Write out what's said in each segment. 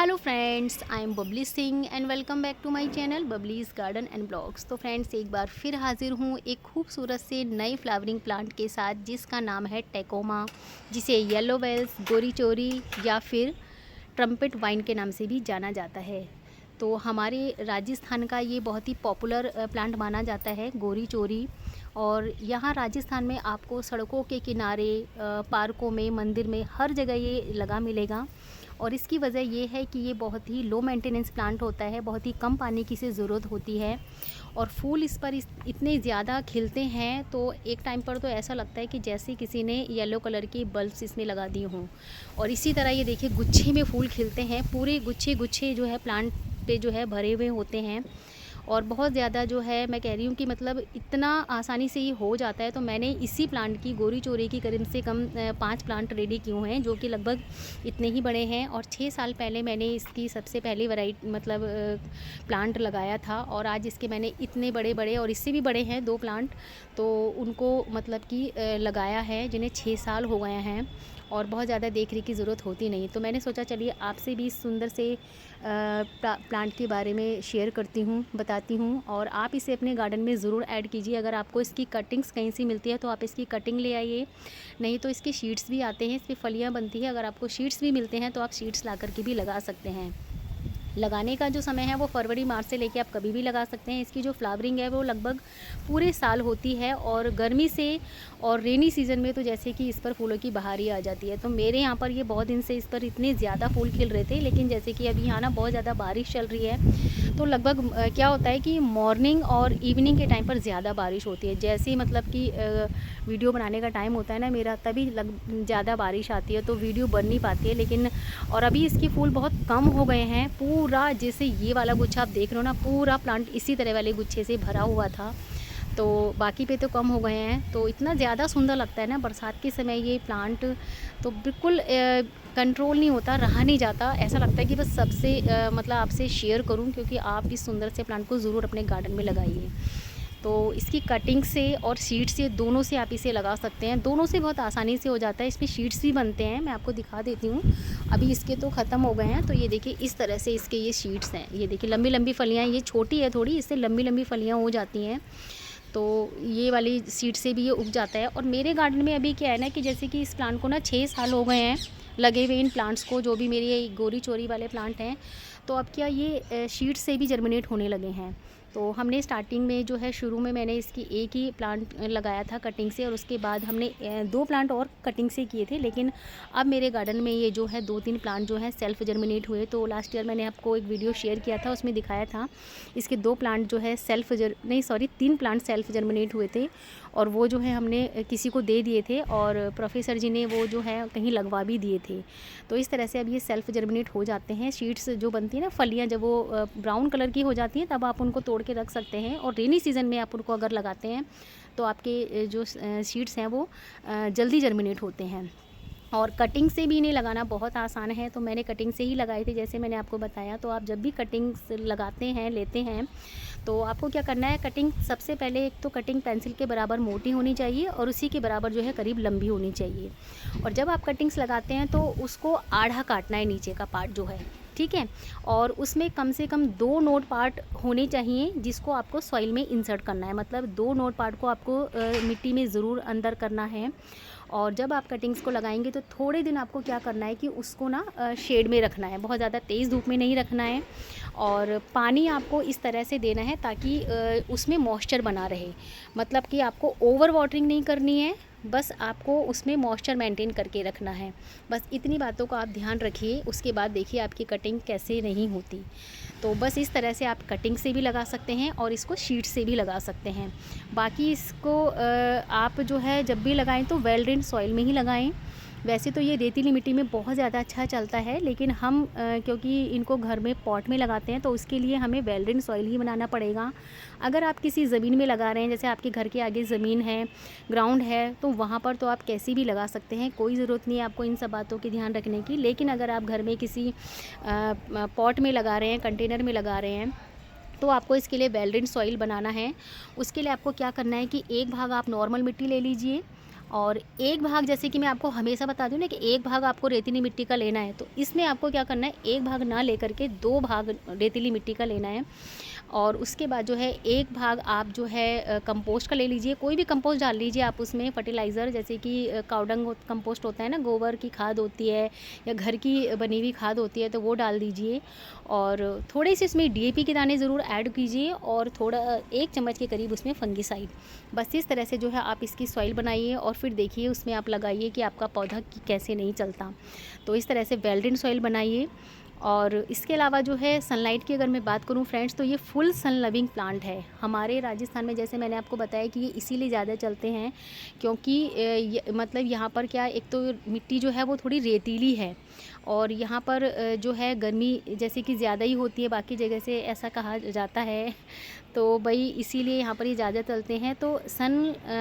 Hello friends, I am Babli Singh and welcome back to my channel Babli's garden and blogs. तो friends, एक बार फिर हाजिर हूँ एक खूबसूरत से नए फ्लावरिंग प्लांट के साथ जिसका नाम है टेकोमा, जिसे येलो बेल्स, गोरी चोरी या फिर ट्रम्पेट वाइन के नाम से भी जाना जाता है। तो हमारे राजस्थान का ये बहुत ही पॉपुलर प्लांट माना जाता है, गोरी चोरी। और यहाँ राजस्थान में आपको सड़कों के किनारे, पार्कों में, मंदिर में, हर जगह ये लगा मिलेगा। और इसकी वजह ये है कि ये बहुत ही लो मेंटेनेंस प्लांट होता है, बहुत ही कम पानी की से ज़रूरत होती है और फूल इस पर इतने ज़्यादा खिलते हैं तो एक टाइम पर तो ऐसा लगता है कि जैसे किसी ने येलो कलर के बल्ब्स इसमें लगा दिए हों। और इसी तरह ये देखिए गुच्छे में फूल खिलते हैं, पूरे गुच्छे गुच्छे जो है प्लांट पे जो है भरे हुए होते हैं। और बहुत ज़्यादा जो है, मैं कह रही हूँ कि मतलब इतना आसानी से ये हो जाता है। तो मैंने इसी प्लांट की, गोरी चोरी की, कम से कम 5 प्लांट रेडी किए हुए हैं जो कि लगभग इतने ही बड़े हैं। और 6 साल पहले मैंने इसकी सबसे पहली वैरायटी मतलब प्लांट लगाया था और आज इसके मैंने इतने बड़े बड़े और इससे भी बड़े हैं 2 प्लांट, तो उनको मतलब कि लगाया है जिन्हें 6 साल हो गए हैं और बहुत ज़्यादा देख रेख की ज़रूरत होती नहीं। तो मैंने सोचा चलिए आपसे भी इस सुंदर से प्लांट के बारे में शेयर करती हूँ, बताती हूँ। और आप इसे अपने गार्डन में ज़रूर ऐड कीजिए। अगर आपको इसकी कटिंग्स कहीं से मिलती है तो आप इसकी कटिंग ले आइए, नहीं तो इसके शीड्स भी आते हैं, इस पर फलियाँ बनती है। अगर आपको शीड्स भी मिलते हैं तो आप शीड्स ला कर के भी लगा सकते हैं। लगाने का जो समय है वो फरवरी मार्च से लेके आप कभी भी लगा सकते हैं। इसकी जो फ्लावरिंग है वो लगभग पूरे साल होती है और गर्मी से और रेनी सीज़न में तो जैसे कि इस पर फूलों की बहार ही आ जाती है। तो मेरे यहाँ पर ये बहुत दिन से इस पर इतने ज़्यादा फूल खिल रहे थे, लेकिन जैसे कि अभी यहाँ ना बहुत ज़्यादा बारिश चल रही है तो लगभग क्या होता है कि मॉर्निंग और इवनिंग के टाइम पर ज़्यादा बारिश होती है। जैसे मतलब कि वीडियो बनाने का टाइम होता है ना मेरा, तभी ज़्यादा बारिश आती है तो वीडियो बन नहीं पाती है। लेकिन और अभी इसके फूल बहुत कम हो गए हैं। पूरा जैसे ये वाला गुच्छा आप देख रहे हो ना, पूरा प्लांट इसी तरह वाले गुच्छे से भरा हुआ था, तो बाकी पे तो कम हो गए हैं। तो इतना ज़्यादा सुंदर लगता है ना बरसात के समय ये प्लांट, तो बिल्कुल कंट्रोल नहीं होता, रहा नहीं जाता। ऐसा लगता है कि बस सबसे मतलब आपसे शेयर करूं, क्योंकि आप इस सुंदर से प्लांट को ज़रूर अपने गार्डन में लगाइए। तो इसकी कटिंग से और सीड्स से, दोनों से आप इसे लगा सकते हैं। दोनों से बहुत आसानी से हो जाता है। इसमें सीड्स भी बनते हैं, मैं आपको दिखा देती हूँ। अभी इसके तो ख़त्म हो गए हैं, तो ये देखिए इस तरह से इसके ये सीड्स हैं। ये देखिए लंबी लंबी फलियाँ, ये छोटी है थोड़ी, इससे लंबी लंबी फलियाँ हो जाती हैं। तो ये वाली सीड से भी ये उग जाता है। और मेरे गार्डन में अभी क्या है ना कि जैसे कि इस प्लांट को ना 6 साल हो गए हैं लगे हुए, इन प्लांट्स को, जो भी मेरे गोरी चोरी वाले प्लांट हैं। तो अब क्या ये शीट से भी जर्मिनेट होने लगे हैं। तो हमने स्टार्टिंग में जो है, शुरू में मैंने इसकी एक ही प्लांट लगाया था कटिंग से, और उसके बाद हमने 2 प्लांट और कटिंग से किए थे। लेकिन अब मेरे गार्डन में ये जो है 2-3 प्लांट जो है सेल्फ जर्मिनेट हुए। तो लास्ट ईयर मैंने आपको एक वीडियो शेयर किया था, उसमें दिखाया था इसके 2 प्लांट जो है 3 प्लांट सेल्फ जर्मिनेट हुए थे। और वो जो है हमने किसी को दे दिए थे और प्रोफेसर जी ने वो जो है कहीं लगवा भी दिए थे। तो इस तरह से अब ये सेल्फ जर्मिनेट हो जाते हैं। शीड्स जो बनती है ना, फलियाँ, जब वो ब्राउन कलर की हो जाती हैं तब आप उनको तोड़ के रख सकते हैं। और रेनी सीज़न में आप उनको अगर लगाते हैं तो आपके जो सीड्स हैं वो जल्दी जर्मिनेट होते हैं। और कटिंग से भी इन्हें लगाना बहुत आसान है, तो मैंने कटिंग से ही लगाए थे जैसे मैंने आपको बताया। तो आप जब भी कटिंग लगाते हैं, लेते हैं, तो आपको क्या करना है, कटिंग सबसे पहले एक तो कटिंग पेंसिल के बराबर मोटी होनी चाहिए और उसी के बराबर जो है करीब लंबी होनी चाहिए। और जब आप कटिंग्स लगाते हैं तो उसको आधा काटना है, नीचे का पार्ट जो है, ठीक है। और उसमें कम से कम 2 नोट पार्ट होने चाहिए जिसको आपको सॉइल में इंसर्ट करना है। मतलब 2 नोट पार्ट को आपको मिट्टी में ज़रूर अंदर करना है। और जब आप कटिंग्स को लगाएंगे तो थोड़े दिन आपको क्या करना है कि उसको ना शेड में रखना है, बहुत ज़्यादा तेज़ धूप में नहीं रखना है। और पानी आपको इस तरह से देना है ताकि उसमें मॉइस्चर बना रहे। मतलब कि आपको ओवर वाटरिंग नहीं करनी है, बस आपको उसमें मॉइस्चर मेंटेन करके रखना है। बस इतनी बातों का आप ध्यान रखिए, उसके बाद देखिए आपकी कटिंग कैसे नहीं होती। तो बस इस तरह से आप कटिंग से भी लगा सकते हैं और इसको शीट से भी लगा सकते हैं। बाकी इसको आप जो है जब भी लगाएं तो वेल ड्रेन्ड सॉइल में ही लगाएं। वैसे तो ये रेतीली मिट्टी में बहुत ज़्यादा अच्छा चलता है, लेकिन हम क्योंकि इनको घर में पॉट में लगाते हैं तो उसके लिए हमें वेल ड्रेन्ड सॉइल ही बनाना पड़ेगा। अगर आप किसी ज़मीन में लगा रहे हैं, जैसे आपके घर के आगे ज़मीन है, ग्राउंड है, तो वहाँ पर तो आप कैसी भी लगा सकते हैं, कोई ज़रूरत नहीं है आपको इन सब बातों की ध्यान रखने की। लेकिन अगर आप घर में किसी पॉट में लगा रहे हैं, कंटेनर में लगा रहे हैं, तो आपको इसके लिए वेल ड्रेन्ड सॉइल बनाना है। उसके लिए आपको क्या करना है कि एक भाग आप नॉर्मल मिट्टी ले लीजिए और एक भाग, जैसे कि मैं आपको हमेशा बता दूँ ना कि एक भाग आपको रेतीली मिट्टी का लेना है, तो इसमें आपको क्या करना है, एक भाग ना लेकर के 2 भाग रेतीली मिट्टी का लेना है। और उसके बाद जो है एक भाग आप जो है कंपोस्ट का ले लीजिए, कोई भी कंपोस्ट डाल लीजिए आप उसमें, फर्टिलाइज़र जैसे कि काउडंग कंपोस्ट होता है ना, गोबर की खाद होती है या घर की बनी हुई खाद होती है, तो वो डाल दीजिए। और थोड़े से इसमें डीएपी के दाने ज़रूर ऐड कीजिए और थोड़ा 1 चम्मच के करीब उसमें फंगिसाइड। बस इस तरह से जो है आप इसकी सॉइल बनाइए और फिर देखिए उसमें आप लगाइए कि आपका पौधा कैसे नहीं चलता। तो इस तरह से वेल ड्रेन्ड सॉइल बनाइए। और इसके अलावा जो है सनलाइट की अगर मैं बात करूं फ्रेंड्स, तो ये फुल सन लविंग प्लांट है। हमारे राजस्थान में जैसे मैंने आपको बताया कि ये इसीलिए ज़्यादा चलते हैं क्योंकि मतलब यहाँ पर क्या, एक तो मिट्टी जो है वो थोड़ी रेतीली है और यहाँ पर जो है गर्मी जैसे कि ज़्यादा ही होती है, बाकी जगह से ऐसा कहा जाता है। तो भाई इसीलिए यहाँ पर ये ज़्यादा चलते हैं। तो सन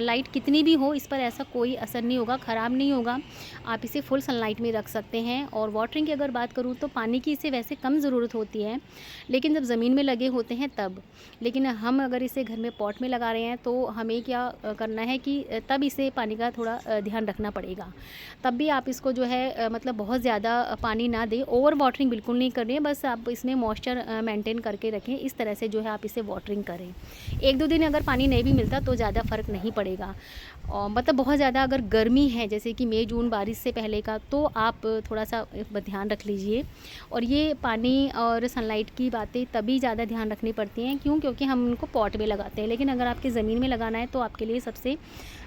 लाइट कितनी भी हो इस पर ऐसा कोई असर नहीं होगा, ख़राब नहीं होगा। आप इसे फुल सनलाइट में रख सकते हैं। और वाटरिंग की अगर बात करूँ तो पानी की इसे वैसे कम ज़रूरत होती है, लेकिन जब ज़मीन में लगे होते हैं तब। लेकिन हम अगर इसे घर में पॉट में लगा रहे हैं तो हमें क्या करना है कि तब इसे पानी का थोड़ा ध्यान रखना पड़ेगा। तब भी आप इसको जो है मतलब बहुत ज़्यादा पानी ना दें, ओवर वाटरिंग बिल्कुल नहीं करनी है, बस आप इसमें मॉइस्चर मेंटेन करके रखें। इस तरह से जो है आप इसे वाटरिंग करें। 1-2 दिन अगर पानी नहीं भी मिलता तो ज़्यादा फ़र्क नहीं पड़ेगा। और मतलब बहुत ज़्यादा अगर गर्मी है जैसे कि मई जून बारिश से पहले का, तो आप थोड़ा-सा ध्यान रख लीजिए। और ये पानी और सनलाइट की बातें तभी ज़्यादा ध्यान रखनी पड़ती हैं, क्यों? क्योंकि हम उनको पॉट में लगाते हैं, लेकिन अगर आपकी ज़मीन में लगाना है तो आपके लिए सबसे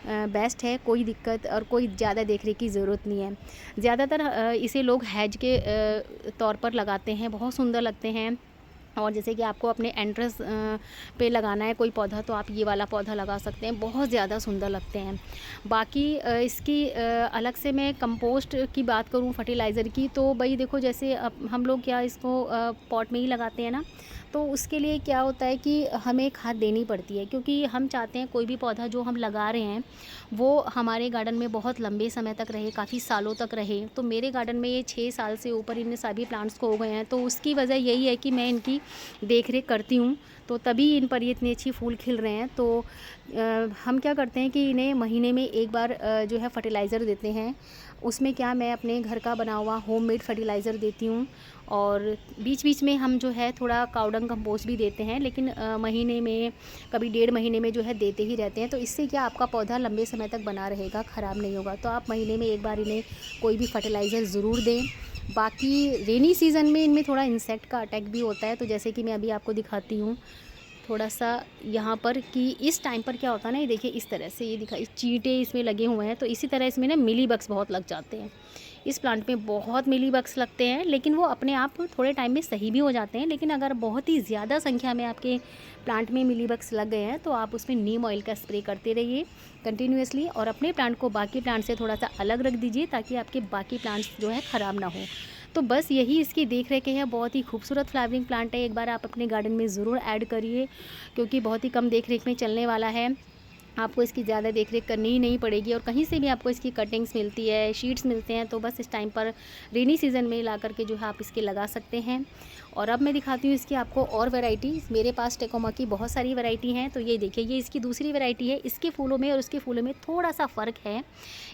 बेस्ट है, कोई दिक्कत और कोई ज़्यादा देख-रेख की ज़रूरत नहीं है। ज़्यादातर इसे लोग हैज के तौर पर लगाते हैं, बहुत सुंदर लगते हैं। और जैसे कि आपको अपने एंट्रेंस पे लगाना है कोई पौधा, तो आप ये वाला पौधा लगा सकते हैं, बहुत ज़्यादा सुंदर लगते हैं। बाकी इसकी अलग से मैं कंपोस्ट की बात करूं, फर्टिलाइज़र की, तो भाई देखो जैसे अब हम लोग क्या इसको पॉट में ही लगाते हैं ना, तो उसके लिए क्या होता है कि हमें खाद देनी पड़ती है, क्योंकि हम चाहते हैं कोई भी पौधा जो हम लगा रहे हैं वो हमारे गार्डन में बहुत लंबे समय तक रहे, काफ़ी सालों तक रहे। तो मेरे गार्डन में ये 6 साल से ऊपर इन सभी प्लांट्स को हो गए हैं, तो उसकी वजह यही है कि मैं इनकी देख रेख करती हूँ, तो तभी इन पर ये इतनी अच्छी फूल खिल रहे हैं। तो हम क्या करते हैं कि इन्हें महीने में एक बार जो है फर्टिलाइज़र देते हैं। उसमें क्या, मैं अपने घर का बना हुआ होममेड फर्टिलाइज़र देती हूँ। और बीच बीच में हम जो है थोड़ा काउडंग कंपोस्ट भी देते हैं, लेकिन महीने में कभी 1.5 महीने में जो है देते ही रहते हैं। तो इससे क्या, आपका पौधा लंबे समय तक बना रहेगा, ख़राब नहीं होगा। तो आप महीने में एक बार इन्हें कोई भी फर्टिलाइज़र ज़रूर दें। बाकी रेनी सीज़न में इनमें थोड़ा इंसेक्ट का अटैक भी होता है, तो जैसे कि मैं अभी आपको दिखाती हूँ थोड़ा-सा यहाँ पर कि इस टाइम पर क्या होता है ना, ये देखिए इस तरह से, ये चींटे इसमें लगे हुए हैं, तो इसी तरह इसमें ना मिलीबग्स बहुत लग जाते हैं। इस प्लांट में बहुत मिलीबग्स लगते हैं, लेकिन वो अपने आप थोड़े टाइम में सही भी हो जाते हैं। लेकिन अगर बहुत ही ज़्यादा संख्या में आपके प्लांट में मिलीबग्स लग गए हैं, तो आप उसमें नीम ऑयल का स्प्रे करते रहिए कंटिन्यूअसली, और अपने प्लांट को बाकी प्लांट से थोड़ा-सा अलग रख दीजिए ताकि आपके बाकी प्लांट्स जो है ख़राब ना हो। तो बस यही इसकी देख रेख है। बहुत ही खूबसूरत फ्लावरिंग प्लांट है, एक बार आप अपने गार्डन में ज़रूर ऐड करिए, क्योंकि बहुत ही कम देख रेख में चलने वाला है। आपको इसकी ज़्यादा देख रेख करनी ही नहीं पड़ेगी, और कहीं से भी आपको इसकी कटिंग्स मिलती है, शीट्स मिलते हैं, तो बस इस टाइम पर रेनी सीज़न में ला करके जो है आप इसके लगा सकते हैं। और अब मैं दिखाती हूँ इसकी आपको और वैरायटी। मेरे पास टेकोमा की बहुत सारी वैरायटी हैं, तो ये देखिए, ये इसकी दूसरी वैरायटी है। इसके फूलों में और उसके फूलों में थोड़ा सा फ़र्क है,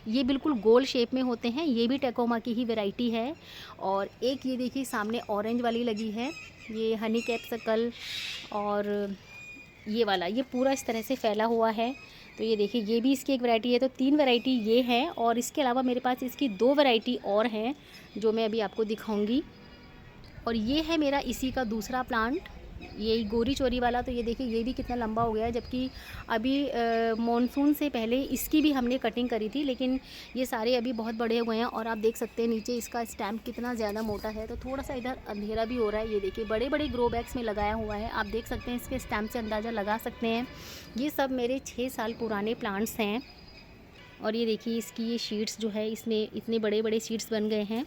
ये बिल्कुल गोल शेप में होते हैं, ये भी टेकोमा की ही वैरायटी है। और एक ये देखिए सामने ऑरेंज वाली लगी है, ये हनी कैप्सिकल, और ये वाला, ये पूरा इस तरह से फैला हुआ है। तो ये देखिए, ये भी इसकी एक वैरायटी है। तो 3 वैरायटी ये है, और इसके अलावा मेरे पास इसकी 2 वैरायटी और हैं जो मैं अभी आपको दिखाऊंगी। और ये है मेरा इसी का दूसरा प्लांट, यही गोरी चोरी वाला। तो ये देखिए, ये भी कितना लंबा हो गया है, जबकि अभी मॉनसून से पहले इसकी भी हमने कटिंग करी थी, लेकिन ये सारे अभी बहुत बड़े हो गए हैं। और आप देख सकते हैं नीचे इसका स्टैम्प कितना ज़्यादा मोटा है। तो थोड़ा सा इधर अंधेरा भी हो रहा है, ये देखिए बड़े बड़े ग्रो बैग्स में लगाया हुआ है, आप देख सकते हैं, इसके स्टैम्प से अंदाज़ा लगा सकते हैं। ये सब मेरे 6 साल पुराने प्लांट्स हैं। और ये देखिए, इसकी ये शीट्स जो है, इसमें इतने बड़े बड़े शीट्स बन गए हैं।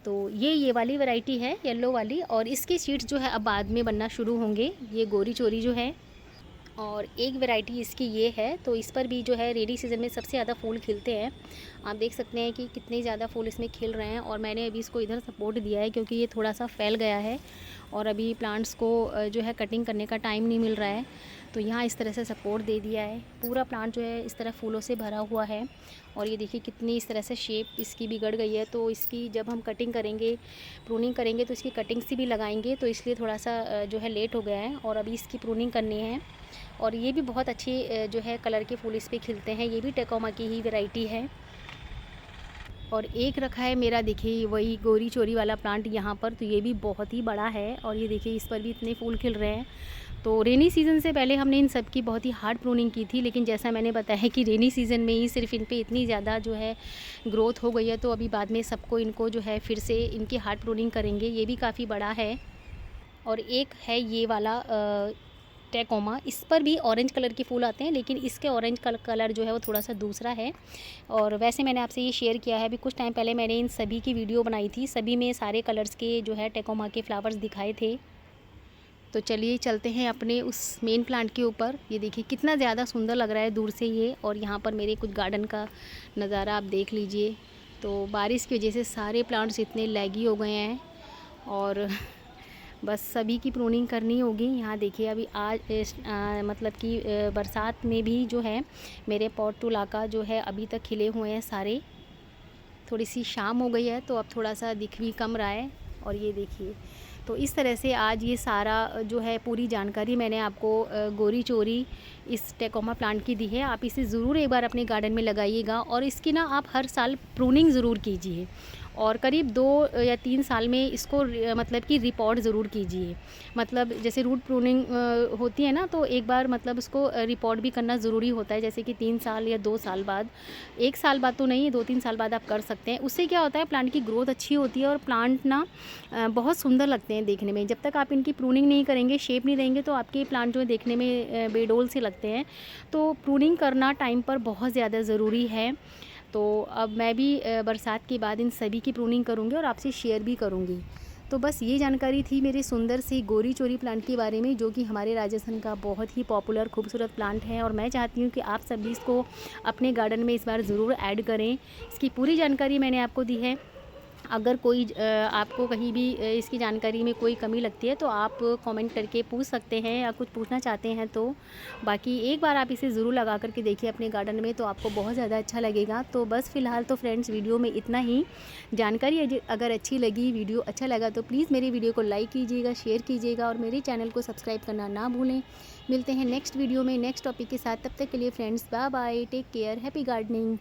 तो ये वाली वैरायटी है, येलो वाली, और इसके शीट्स जो है अब बाद में बनना शुरू होंगे, ये गोरी चोरी जो है। और एक वैरायटी इसकी ये है, तो इस पर भी जो है रेनी सीज़न में सबसे ज़्यादा फूल खिलते हैं। आप देख सकते हैं कि कितने ज़्यादा फूल इसमें खिल रहे हैं। और मैंने अभी इसको इधर सपोर्ट दिया है क्योंकि ये थोड़ा सा फैल गया है और अभी प्लांट्स को जो है कटिंग करने का टाइम नहीं मिल रहा है, तो यहाँ इस तरह से सपोर्ट दे दिया है। पूरा प्लांट जो है इस तरह फूलों से भरा हुआ है। और ये देखिए कितनी इस तरह से शेप इसकी बिगड़ गई है, तो इसकी जब हम कटिंग करेंगे, प्रूनिंग करेंगे तो इसकी कटिंग से भी लगाएंगे, तो इसलिए थोड़ा सा जो है लेट हो गया है और अभी इसकी प्रूनिंग करनी है। और ये भी बहुत अच्छे जो है कलर के फूल इस पर खिलते हैं, ये भी टेकोमा की ही वैरायटी है। और एक रखा है मेरा, देखिए वही गोरी चोरी वाला प्लांट यहाँ पर, तो ये भी बहुत ही बड़ा है। और ये देखिए इस पर भी इतने फूल खिल रहे हैं। तो रेनी सीज़न से पहले हमने इन सब की बहुत ही हार्ड प्रूनिंग की थी, लेकिन जैसा मैंने बताया है कि रेनी सीज़न में ही सिर्फ इन पे इतनी ज़्यादा जो है ग्रोथ हो गई है, तो अभी बाद में सबको इनको जो है फिर से इनकी हार्ड प्रूनिंग करेंगे। ये भी काफ़ी बड़ा है। और एक है ये वाला टेकोमा, इस पर भी ऑरेंज कलर के फूल आते हैं, लेकिन इसके ऑरेंज कलर जो है वो थोड़ा सा दूसरा है। और वैसे मैंने आपसे ये शेयर किया है, अभी कुछ टाइम पहले मैंने इन सभी की वीडियो बनाई थी, सभी में सारे कलर्स के जो है टेकोमा के फ्लावर्स दिखाए थे। तो चलिए चलते हैं अपने उस मेन प्लांट के ऊपर। ये देखिए कितना ज़्यादा सुंदर लग रहा है दूर से ये। और यहाँ पर मेरे कुछ गार्डन का नज़ारा आप देख लीजिए। तो बारिश की वजह से सारे प्लांट्स इतने लैगी हो गए हैं और बस सभी की प्रूनिंग करनी होगी। यहाँ देखिए अभी आज मतलब कि बरसात में भी जो है मेरे पोर्टुलाका जो है अभी तक खिले हुए हैं सारे। थोड़ी सी शाम हो गई है तो अब थोड़ा सा दिख भी कम रहा है। और ये देखिए, तो इस तरह से आज ये सारा जो है पूरी जानकारी मैंने आपको गोरी चोरी इस टेकोमा प्लांट की दी है। आप इसे ज़रूर एक बार अपने गार्डन में लगाइएगा और इसकी ना आप हर साल प्रूनिंग ज़रूर कीजिए और करीब 2 या 3 साल में इसको मतलब कि रिपोर्ट ज़रूर कीजिए। मतलब जैसे रूट प्रूनिंग होती है ना, तो एक बार मतलब उसको रिपोर्ट भी करना ज़रूरी होता है, जैसे कि 3 साल या 2 साल बाद। 1 साल बाद तो नहीं, 2-3 साल बाद आप कर सकते हैं। उससे क्या होता है, प्लांट की ग्रोथ अच्छी होती है और प्लांट ना बहुत सुंदर लगते हैं देखने में। जब तक आप इनकी प्रूनिंग नहीं करेंगे, शेप नहीं देंगे, तो आपके प्लांट जो है देखने में बेडोल से लगते हैं। तो प्रूनिंग करना टाइम पर बहुत ज़्यादा ज़रूरी है। तो अब मैं भी बरसात के बाद इन सभी की प्रूनिंग करूँगी और आपसे शेयर भी करूँगी। तो बस ये जानकारी थी मेरे सुंदर सी गोरी चोरी प्लांट के बारे में, जो कि हमारे राजस्थान का बहुत ही पॉपुलर खूबसूरत प्लांट है। और मैं चाहती हूँ कि आप सभी इसको अपने गार्डन में इस बार ज़रूर ऐड करें। इसकी पूरी जानकारी मैंने आपको दी है। अगर कोई आपको कहीं भी इसकी जानकारी में कोई कमी लगती है तो आप कमेंट करके पूछ सकते हैं या कुछ पूछना चाहते हैं तो। बाकी एक बार आप इसे ज़रूर लगा करके देखिए अपने गार्डन में, तो आपको बहुत ज़्यादा अच्छा लगेगा। तो बस फ़िलहाल तो फ्रेंड्स वीडियो में इतना ही। जानकारी अगर अच्छी लगी, वीडियो अच्छा लगा, तो प्लीज़ मेरी वीडियो को लाइक कीजिएगा, शेयर कीजिएगा और मेरे चैनल को सब्सक्राइब करना ना भूलें। मिलते हैं नेक्स्ट वीडियो में नेक्स्ट टॉपिक के साथ। तब तक के लिए friends bye bye, take care, happy gardening.